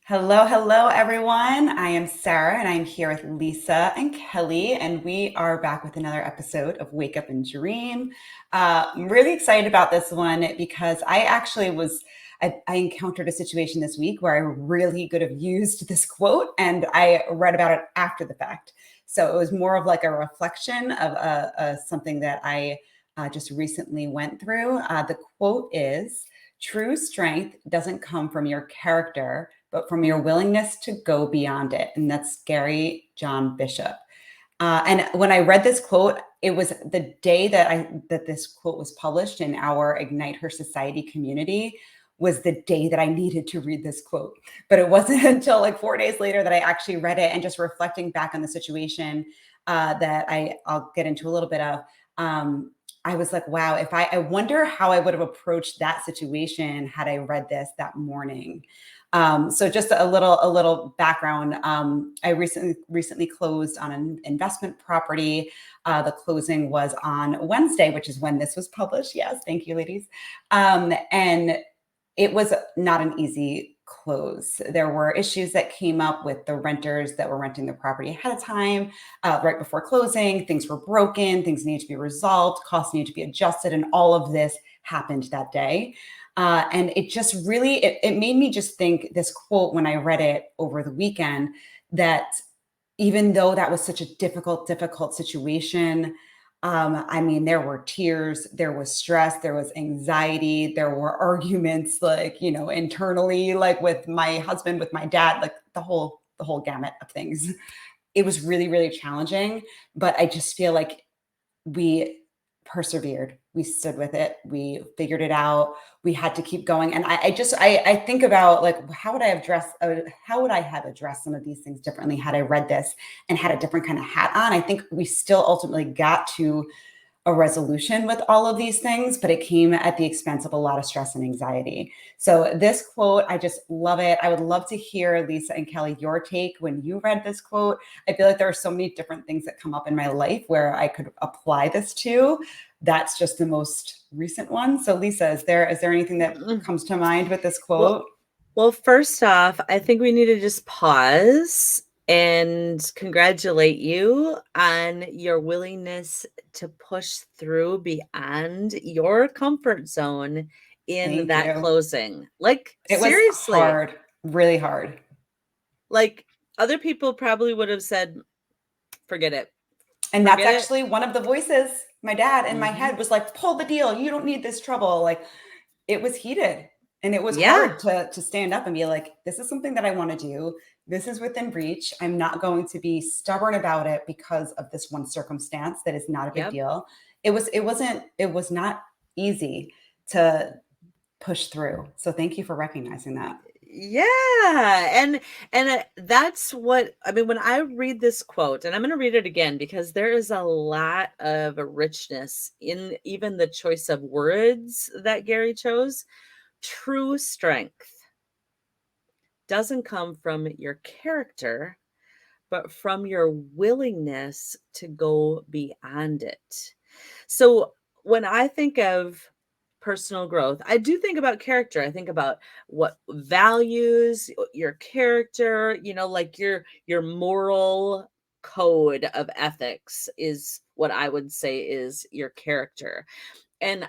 Hello, hello, everyone. I am Sarah, and I'm here with Lisa and Kelly, and we are back with another episode of Wake Up and Dream. I'm really excited about this one because I encountered a situation this week where I really could have used this quote, and I read about it after the fact. So it was more of like a reflection of something that I just recently went through. The quote is, "True strength doesn't come from your character, but from your willingness to go beyond it." And that's Gary John Bishop. And when I read this quote, it was the day that this quote was published in our Ignite Her Society community was the day that I needed to read this quote. But it wasn't until like 4 days later that I actually read it, and just reflecting back on the situation that I'll get into a little bit of. I was like, wow, if I wonder how I would have approached that situation had I read this that morning. So just a little background. I recently closed on an investment property. The closing was on Wednesday, which is when this was published. Yes, thank you, ladies. And it was not an easy close. There were issues that came up with the renters that were renting the property ahead of time, right before closing. Things were broken, things needed to be resolved, costs needed to be adjusted, and all of this happened that day. And it just really, it made me just think this quote when I read it over the weekend, that even though that was such a difficult situation, I mean, there were tears, there was stress, there was anxiety, there were arguments, like, internally, like with my husband, with my dad, like the whole gamut of things. It was really, really challenging, but I just feel like we persevered. We stood with it. We figured it out. We had to keep going. And I think about, like, how would I have addressed some of these things differently had I read this and had a different kind of hat on? I think we still ultimately got to a resolution with all of these things, but it came at the expense of a lot of stress and anxiety. So this quote, I just love it. I would love to hear, Lisa and Kelly, your take when you read this quote. I feel like there are so many different things that come up in my life where I could apply this to. That's just the most recent one. So Lisa, is there anything that Mm. comes to mind with this Well, quote? well, first off, I think we need to just pause and congratulate you on your willingness to push through beyond your comfort zone in Thank that you. closing. Like, It was seriously, hard, really hard. like other people probably would have said, forget it, And that's forget it. actually one of the voices. My dad in my Hmm. head was like, pull the deal. You don't need this trouble. Like, it was heated, and it was Yeah, hard to stand up and be like, this is something that I want to do. This is within reach. I'm not going to be stubborn about it because of this one circumstance that is not a big yep. deal. It was not easy to push through. So thank you for recognizing that. Yeah, and that's what I mean when I read this quote, and I'm going to read it again because there is a lot of richness in even the choice of words that Gary chose. True strength doesn't come from your character, but from your willingness to go beyond it. So when I think of personal growth, I do think about character. I think about what values your character, like your moral code of ethics is what I would say is your character. And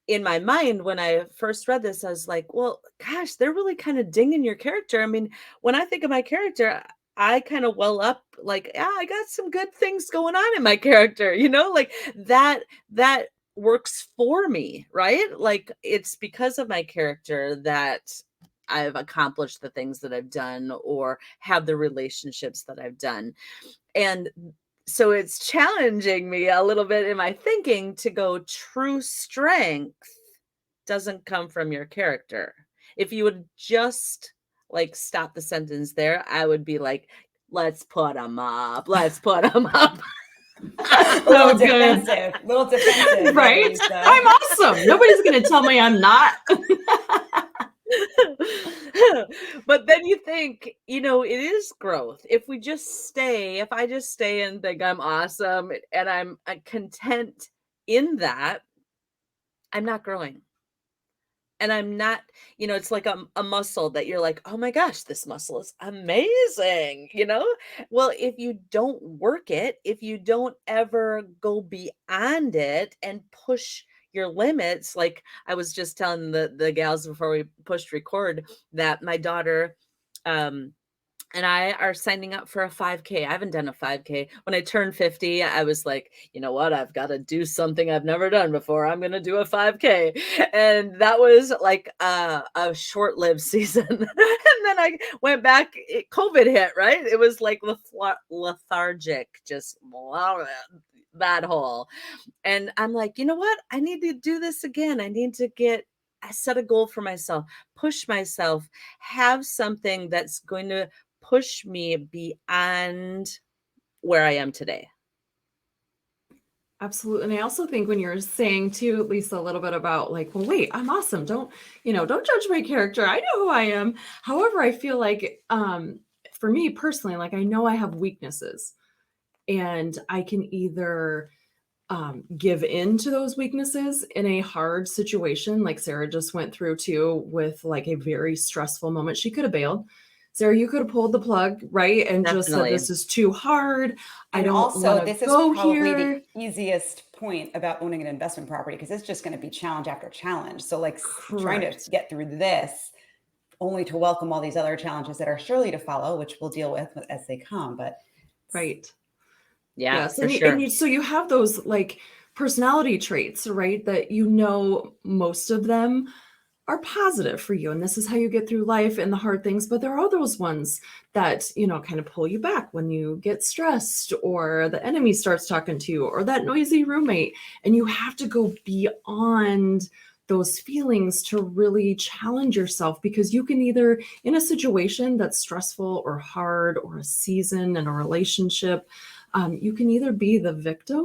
in my mind, when I first read this, I was like, well, gosh, they're really kind of dinging your character. I mean, when I think of my character, I kind of well up like, yeah, I got some good things going on in my character, like that works for me, right? Like it's because of my character that I've accomplished the things that I've done or have the relationships that I've done. And so it's challenging me a little bit in my thinking to go true strength doesn't come from your character. If you would just like stop the sentence there, I would be like, let's put them up. Let's put them up. A little So good. defensive, little defensive there, Right? Lisa. I'm awesome. Nobody's going to tell me I'm not. But then you think, it is growth. If I just stay and think I'm awesome and I'm content in that, I'm not growing. and I'm not, it's like a muscle that you're like, oh my gosh, this muscle is amazing, Well, if you don't work it, if you don't ever go beyond it and push your limits, like I was just telling the gals before we pushed record that my daughter, um, and I are signing up for a 5K. I haven't done a 5K. When I turned 50, I was like, you know what? I've got to do something I've never done before. I'm going to do a 5K. And that was like a short-lived season. And then I went back, COVID hit, right? It was like lethargic, just that hole. And I'm like, you know what? I need to do this again. I set a goal for myself, push myself, have something that's going to push me beyond where I am today. Absolutely. And I also think when you're saying too, Lisa, a little bit about like, well, wait, I'm awesome. Don't judge my character. I know who I am. However, I feel like for me personally, like I know I have weaknesses and I can either give in to those weaknesses in a hard situation, like Sara just went through too, with like a very stressful moment. She could have bailed. Sara, you could have pulled the plug, right? And just said, Definitely. this is too hard. I And don't also, want to this is go probably here. the easiest point about owning an investment property because it's just going to be challenge after challenge. So, like trying to Correct. get through this, only to welcome all these other challenges that are surely to follow, which we'll deal with as they come. But Right. Yeah, Yes. for And sure. so you have those like personality traits, right? That most of them are positive for you. And this is how you get through life and the hard things. But there are those ones that, kind of pull you back when you get stressed or the enemy starts talking to you or that noisy roommate. And you have to go beyond those feelings to really challenge yourself because you can either in a situation that's stressful or hard or a season and a relationship, you can either be the victim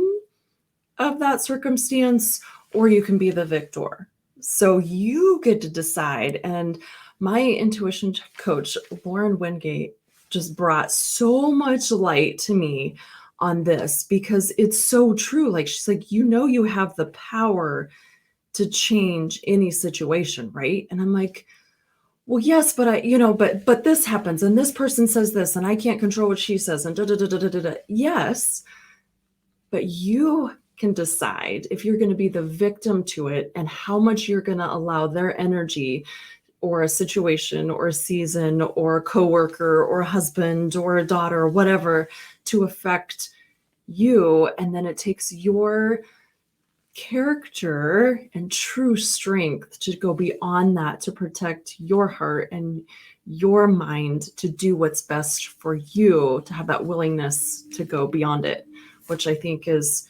of that circumstance or you can be the victor. So you get to decide. And my intuition coach, Lauren Wingate, just brought so much light to me on this because it's so true. Like she's like, you have the power to change any situation, right? And I'm like, well, yes, but but this happens and this person says this and I can't control what she says and da da da da da da. Yes, but you can decide if you're going to be the victim to it and how much you're going to allow their energy or a situation or a season or a coworker or a husband or a daughter or whatever to affect you. And then it takes your character and true strength to go beyond that to protect your heart and your mind to do what's best for you, to have that willingness to go beyond it, which I think is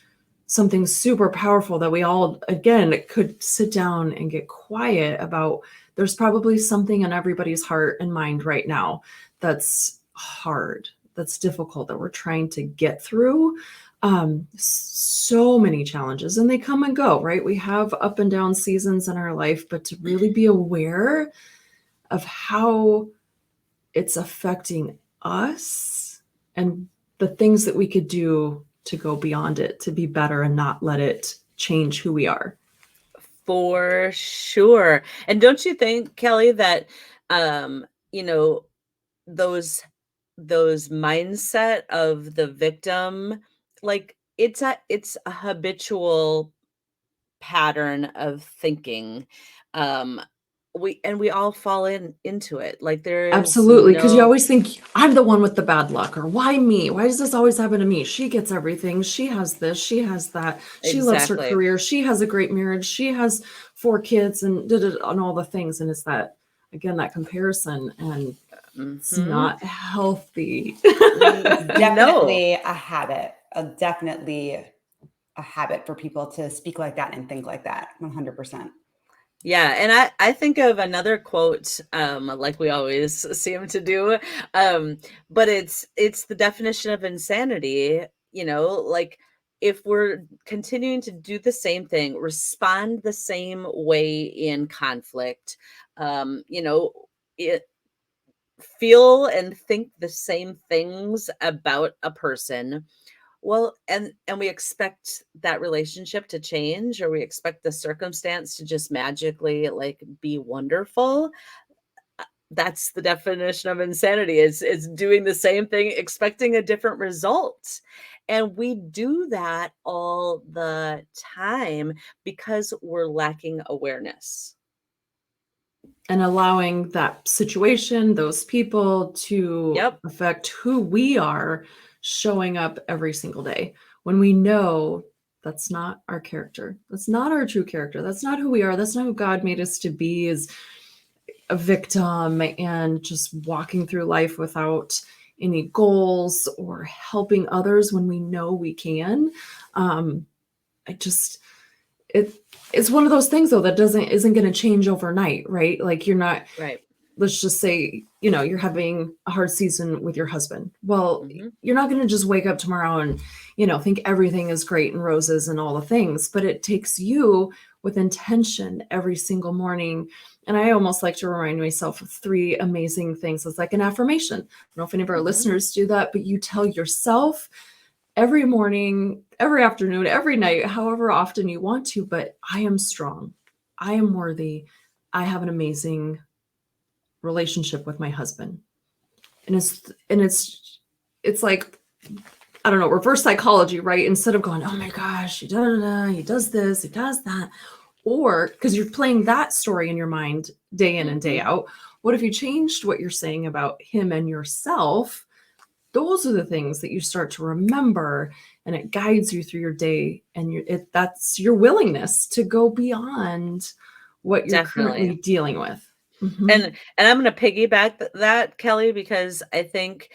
something super powerful that we all, again, could sit down and get quiet about. There's probably something in everybody's heart and mind right now that's hard, that's difficult, that we're trying to get through. So many challenges and they come and go, right? We have up and down seasons in our life, but to really be aware of how it's affecting us and the things that we could do to go beyond it, to be better and not let it change who we are. For sure. And don't you think, Kelly, that you know, those mindset of the victim, like it's a habitual pattern of thinking. Um we all fall into it. Like there is Absolutely. Because you no. always think I'm the one with the bad luck, or why me? Why does this always happen to me? She gets everything. She has this. She has that. She loves her Exactly. career. She has a great marriage. She has 4 kids and and all the things. And it's that, again, that comparison. And it's not healthy. No. Definitely a habit, definitely a habit for people to speak like that and think like that. 100%. Yeah, and I think of another quote, like we always seem to do, but it's the definition of insanity. Like if we're continuing to do the same thing, respond the same way in conflict, it feel and think the same things about a person, Well, and we expect that relationship to change, or we expect the circumstance to just magically like be wonderful. That's the definition of insanity. It's doing the same thing, expecting a different result. And we do that all the time because we're lacking awareness. And allowing that situation, those people to Yep. affect who we are showing up every single day when we know that's not our character. That's not our true character. That's not who we are. That's not who God made us to be, is a victim and just walking through life without any goals or helping others when we know we can. I just, it's one of those things though that isn't going to change overnight, right? Like you're not, Right. let's just say, you're having a hard season with your husband. Well, Mhm. you're not going to just wake up tomorrow and, think everything is great and roses and all the things, but it takes you with intention every single morning. And I almost like to remind myself of 3 amazing things. It's like an affirmation. I don't know if any of our Mhm. listeners do that, but you tell yourself every morning, every afternoon, every night, however often you want to, but I am strong. I am worthy. I have an amazing relationship with my husband. And it's like, I don't know, reverse psychology, right? Instead of going, oh my gosh, he does this, he does that. Or because you're playing that story in your mind day in and day out. What if you changed what you're saying about him and yourself? Those are the things that you start to remember, and it guides you through your day. And that's your willingness to go beyond what you're currently Definitely. dealing with. Mhm. And I'm going to piggyback that, Kelly, because I think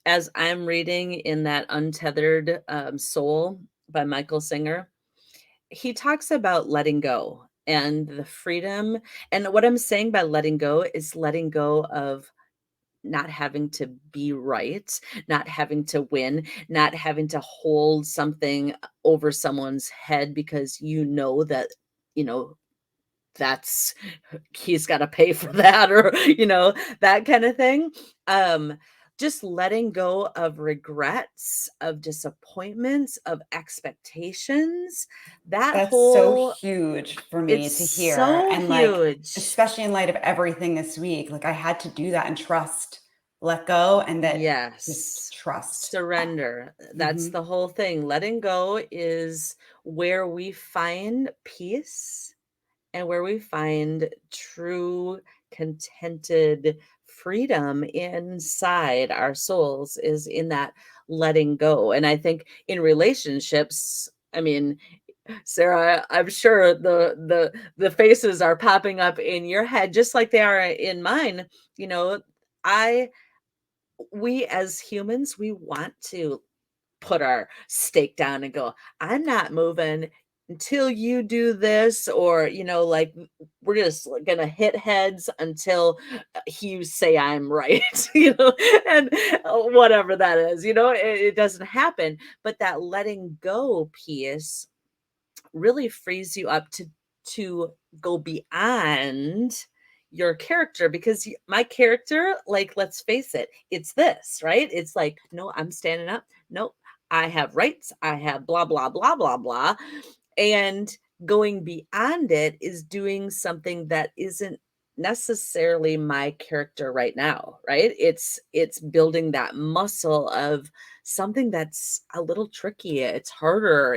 as I'm reading in that Untethered Soul by Michael Singer, he talks about letting go and the freedom. And what I'm saying by letting go is letting go of not having to be right, not having to win, not having to hold something over someone's head because that, you know, that's he's got to pay for that, or that kind of thing. um just letting go of regrets, of disappointments, of expectations, that That's so whole huge for me it's to hear. so And like, huge. especially in light of everything this week, like I had to do that and trust, let go, and that just Yes. trust. Surrender. That's Mhm. the whole thing. Letting go is where we find peace and where we find true contented freedom inside our souls, is in that letting go. And I think in relationships, I mean, Sarah, I'm sure the faces are popping up in your head just like they are in mine. You know, I we as humans, we want to put our stake down and go, I'm not moving until you do this, or like we're just gonna hit heads until you say I'm right. And whatever that is, it doesn't happen. But that letting go piece really frees you up to go beyond your character, because my character, like, let's face it, it's this, right? It's like, no, I'm standing up. No, I have rights. I have blah blah blah blah blah. And going beyond it is doing something that isn't necessarily my character right now, right? It's building that muscle of something that's a little tricky. It's harder.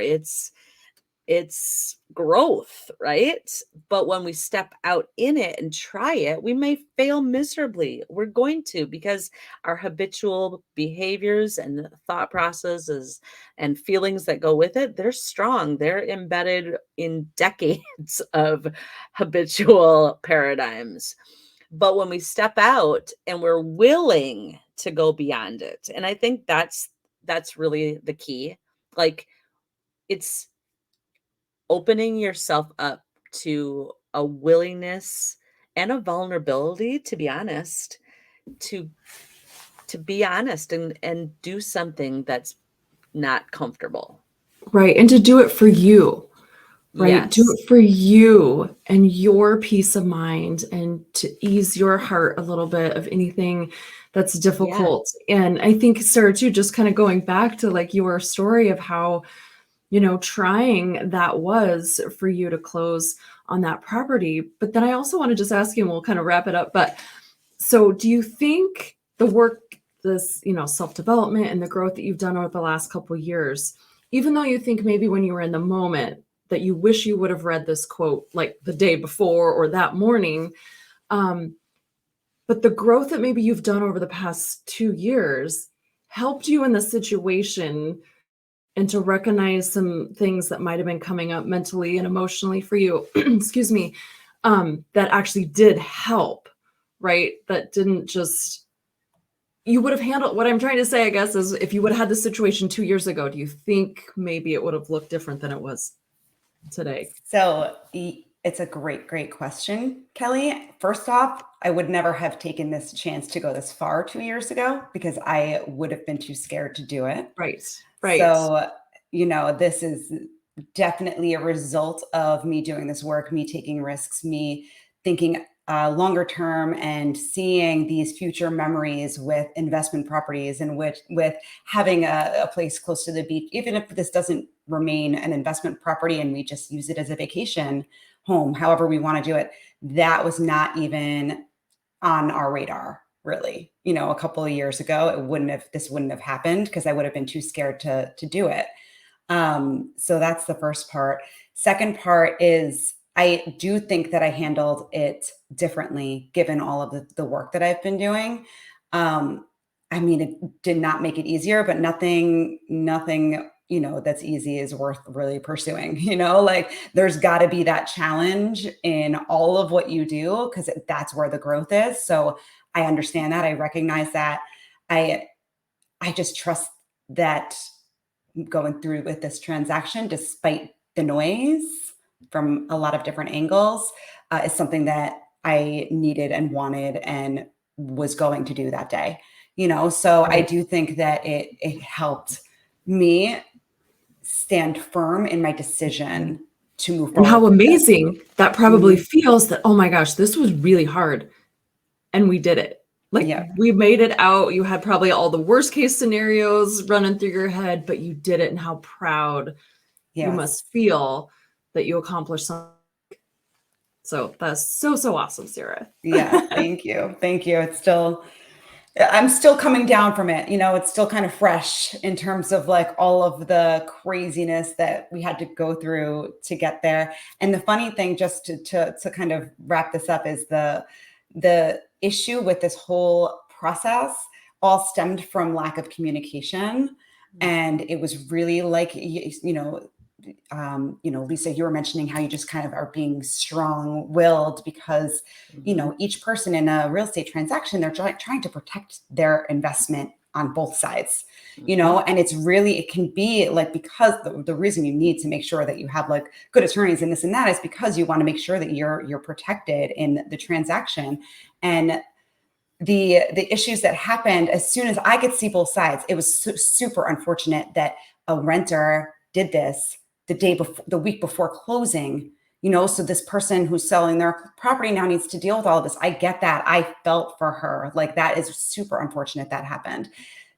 It's growth, right? But when we step out in it and try it, we may fail miserably. We're going to, because our habitual behaviors and thought processes and feelings that go with it, they're strong. They're embedded in decades of habitual paradigms. But when we step out and we're willing to go beyond it, and I think that's really the key. Like, it's opening yourself up to a willingness and a vulnerability, to be honest, to be honest and do something that's not comfortable. Right. And to do it for you, right? Do Yes. it for you and your peace of mind and to ease your heart a little bit of anything that's Yeah. difficult. And I think, Sarah, too, just kind of going back to like your story of how, trying that was for you to close on that property. But then I also want to just ask you, and we'll kind of wrap it up. But so do you think the work, this, self-development and the growth that you've done over the last couple of years, even though you think maybe when you were in the moment that you wish you would have read this quote like the day before or that morning, um, but the growth that maybe you've done over the past 2 years helped you in the situation and to recognize some things that might have been coming up mentally and emotionally for you, excuse me, that actually did help, right? That didn't just, you would have handled, what I'm trying to say, I guess, is if you would have had the situation 2 years ago, do you think maybe it would have looked different than it was today? So it's a great, great question, Kelly. First off, I would never have taken this chance to go this far 2 years ago because I would have been too scared to do it. Right, right. So, this is definitely a result of me doing this work, me taking risks, me thinking longer term and seeing these future memories with investment properties and with having a place close to the beach, even if this doesn't remain an investment property and we just use it as a vacation home, however we want to do it. That was not even on our radar, really. A couple of years ago, this wouldn't have happened because I would have been too scared to do it. So that's the first part. Second part is I do think that I handled it differently given all of the work that I've been doing. I mean, it did not make it easier, but nothing, that's easy is worth really pursuing. Like there's got to be that challenge in all of what you do because that's where the growth is. So I understand that. I recognize that. I I just trust that going through with this transaction, despite the noise from a lot of different angles, is something that I needed and wanted and was going to do that day. So I Right. do think that it helped me stand firm in my decision to move And forward how with this. amazing that probably Mhm. feels that, oh my gosh, this was really hard. And we did it. Like Yeah. we made it out. You had probably all the worst case scenarios running through your head, but you did it, and how proud you Yes. must feel that you accomplished something. So that's so, so awesome, Sarah. Yeah. Thank you. Thank you. I'm still coming down from it. It's still kind of fresh in terms of like all of the craziness that we had to go through to get there. And the funny thing, just to kind of wrap this up, is the issue with this whole process all stemmed from lack of communication. And it was really like, Lisa, you were mentioning how you just kind of are being strong willed because, Mhm. each person in a real estate transaction, they're trying to protect their investment on both sides, Mhm. and it can be like, because the reason you need to make sure that you have like good attorneys and this and that is because you want to make sure that you're protected in the transaction. And the issues that happened, as soon as I could see both sides, it was super unfortunate that a renter did this the week before closing. So this person who's selling their property now needs to deal with all of this. I get that. I felt for her. Like, that is super unfortunate that happened.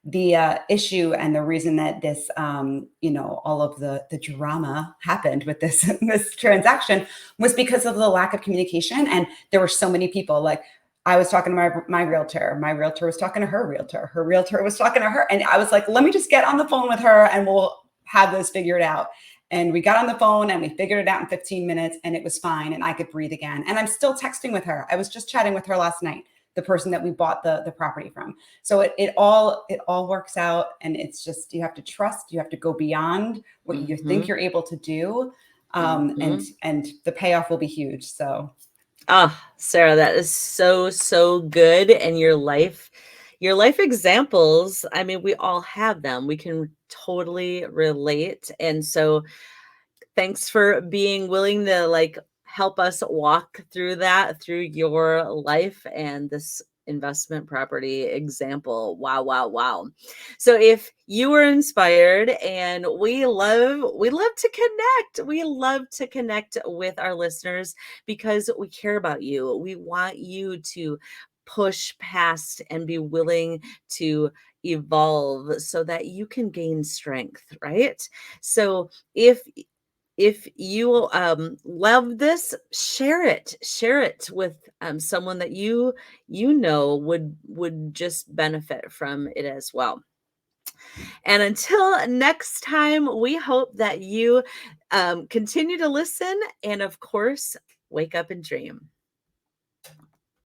The issue and the reason that this, all of the drama happened with this this transaction was because of the lack of communication. And there were so many people. Like, I was talking to my realtor. My realtor was talking to her realtor. Her realtor was talking to her. And I was like, let me just get on the phone with her and we'll have this figured out. And we got on the phone and we figured it out in 15 minutes and it was fine. And I could breathe again. And I'm still texting with her. I was just chatting with her last night, the person that we bought the property from. So it all works out. And it's just, you have to trust, you have to go beyond what you think Mhm. you're able to do. And Mhm. the payoff will be huge. So Ah, Sarah, that is so, so good. And your life examples, I mean, we all have them. We can totally relate. And so thanks for being willing to like help us walk through that through your life and this investment property example. Wow, wow, wow. So if you were inspired, and we love to connect. We love to connect with our listeners because we care about you. We want you to push past and be willing to evolve so that you can gain strength, right? So if you love this, share it with someone that you know would just benefit from it as well. And until next time, we hope that you continue to listen, and of course, wake up and dream.